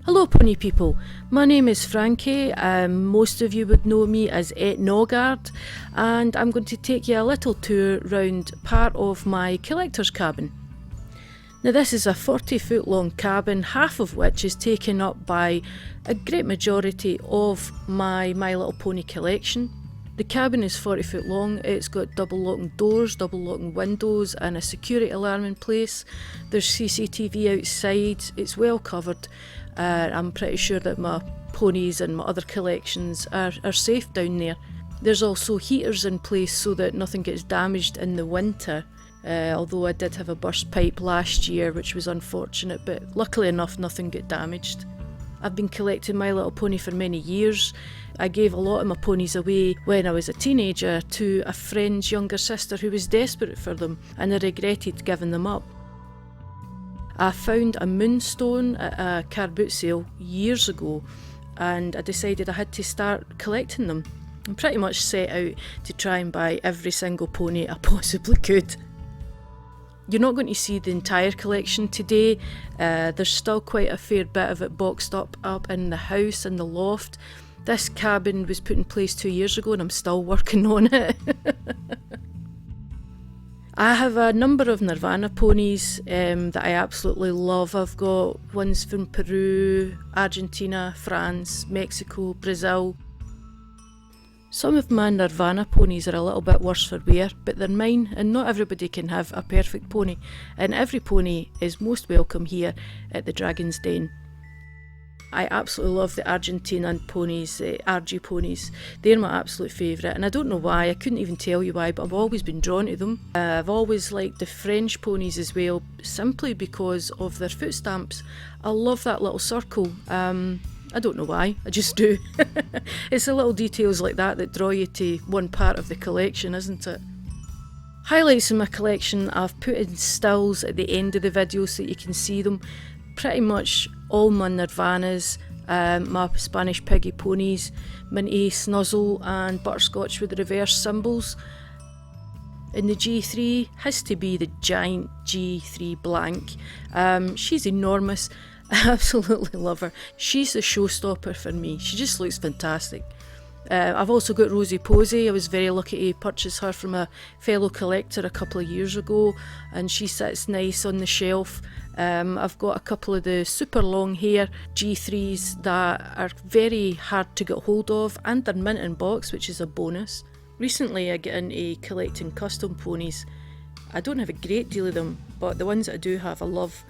Hello pony people, my name is Frankie, most of you would know me as Et Nogard, and I'm going to take you a little tour round part of my collector's cabin. Now this is a 40-foot long cabin, half of which is taken up by a great majority of my My Little Pony collection. The cabin is 40 foot long, it's got double locking doors, double locking windows and a security alarm in place. There's CCTV outside, it's well covered. I'm pretty sure that my ponies and my other collections are safe down there. There's also heaters in place so that nothing gets damaged in the winter. Although I did have a burst pipe last year, which was unfortunate, but luckily enough nothing got damaged. I've been collecting My Little Pony for many years. I gave a lot of my ponies away when I was a teenager to a friend's younger sister who was desperate for them, and I regretted giving them up. I found a moonstone at a car boot sale years ago, and I decided I had to start collecting them. I pretty much set out to try and buy every single pony I possibly could. You're not going to see the entire collection today. There's still quite a fair bit of it boxed up in the house and the loft. This cabin was put in place 2 years ago and I'm still working on it. I have a number of Nirvana ponies that I absolutely love. I've got ones from Peru, Argentina, France, Mexico, Brazil. Some of my Nirvana ponies are a little bit worse for wear, but they're mine, and not everybody can have a perfect pony, and every pony is most welcome here at the Dragon's Den. I absolutely love the Argentinian ponies, the RG ponies. They're my absolute favourite, and I don't know why, I couldn't even tell you why, but I've always been drawn to them. I've always liked the French ponies as well, simply because of their foot stamps. I love that little circle. I don't know why, I just do. It's the little details like that draw you to one part of the collection, isn't it? Highlights in my collection, I've put in stills at the end of the video so that you can see them. Pretty much all my Nirvanas, my Spanish Piggy ponies, Minty, Snuzzle and Butterscotch with the reverse symbols. In the G3 has to be the giant G3 blank. She's enormous. I absolutely love her. She's the showstopper for me. She just looks fantastic. I've also got Rosie Posey. I was very lucky to purchase her from a fellow collector a couple of years ago, and she sits nice on the shelf. I've got a couple of the super long hair G3s that are very hard to get hold of, and they're mint in box, which is a bonus. Recently I get into collecting custom ponies. I don't have a great deal of them, but the ones that I do have I love.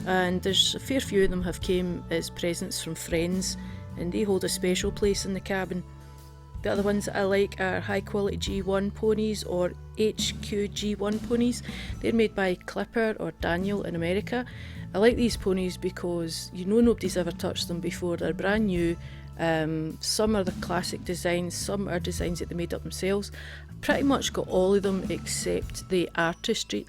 And there's a fair few of them have came as presents from friends, and they hold a special place in the cabin. The other ones that I like are high quality G1 ponies or HQ G1 ponies. They're made by Clipper or Daniel in America. I like these ponies because you know nobody's ever touched them before. They're brand new. Some are the classic designs, some are designs that they made up themselves. I pretty much got all of them except the artistry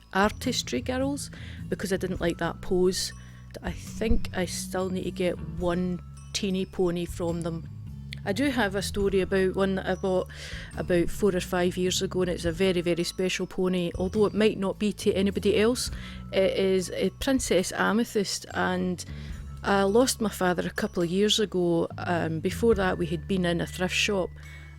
girls, because I didn't like that pose. I think I still need to get one teeny pony from them. I do have a story about one that I bought about 4 or 5 years ago, and it's a very, very special pony, although it might not be to anybody else. It is a Princess Amethyst, and I lost my father a couple of years ago. Before that we had been in a thrift shop,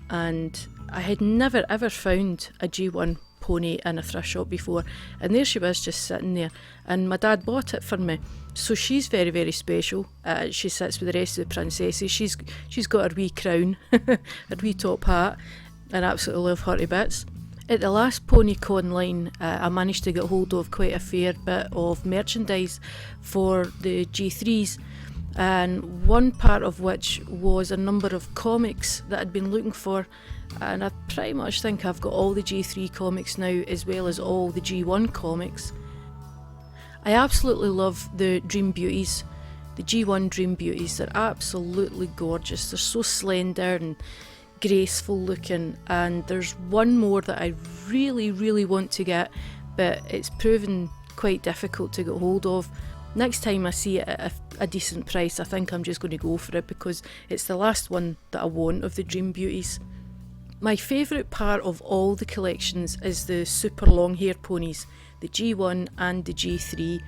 and I had never ever found a G1 pony in a thrift shop before, and there she was just sitting there, and my dad bought it for me. So she's very, very special. She sits with the rest of the princesses. She's got her wee crown, her wee top hat, and I absolutely love her to bits. At the last PonyCon line, I managed to get hold of quite a fair bit of merchandise for the G3s, and one part of which was a number of comics that I'd been looking for, and I pretty much think I've got all the G3 comics now, as well as all the G1 comics. I absolutely love the Dream Beauties, the G1 Dream Beauties. They're absolutely gorgeous. They're so slender and graceful looking, and there's one more that I really, really want to get, but it's proven quite difficult to get hold of. Next time I see it at a decent price, I think I'm just going to go for it, because it's the last one that I want of the Dream Beauties. My favourite part of all the collections is the super long hair ponies, the G1 and the G3.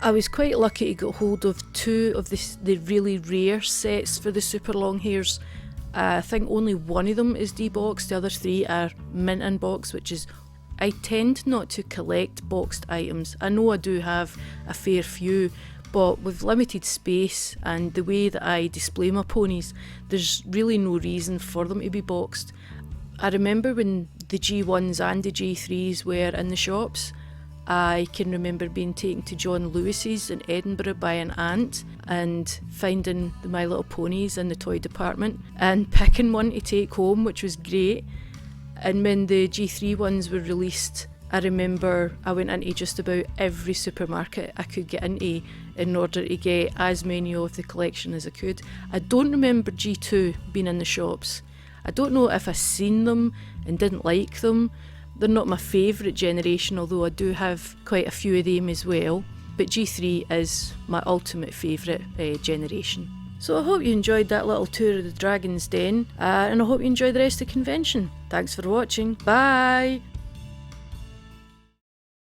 I was quite lucky to get hold of two of the really rare sets for the super long hairs. I think only one of them is deboxed, the other three are mint in box, which is, I tend not to collect boxed items. I know I do have a fair few, but with limited space and the way that I display my ponies, there's really no reason for them to be boxed. I remember when the G1s and the G3s were in the shops, I can remember being taken to John Lewis's in Edinburgh by an aunt and finding the My Little Ponies in the toy department and picking one to take home, which was great. And when the G3 ones were released, I remember I went into just about every supermarket I could get into in order to get as many of the collection as I could. I don't remember G2 being in the shops. I don't know if I seen them and didn't like them. They're not my favourite generation, although I do have quite a few of them as well. But G3 is my ultimate favourite generation. So I hope you enjoyed that little tour of the Dragon's Den, and I hope you enjoy the rest of the convention. Thanks for watching. Bye!